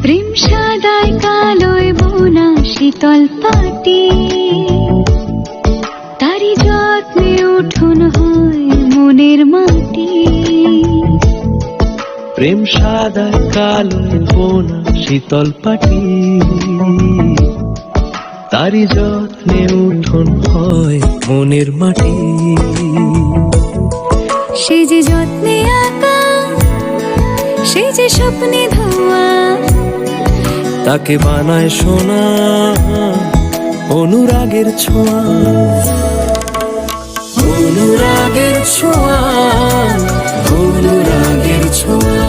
প্রেম সাদায় কালোয় বোনা শীতল পাটি, তারি যত্নে উঠোন হয় মনের মাটি। প্রেম সাদায় কালোয় বোনা শীতল পাটি, তারি যত্নে উঠোন হয় মনের মাটি। সে যে যত্নে আঁকা, সে যে স্বপ্নে ধোয়া, তাকে বানায় সোনা অনুরাগের ছোঁয়া। অনুরাগের ছোঁয়া, অনুরাগের ছোঁয়া।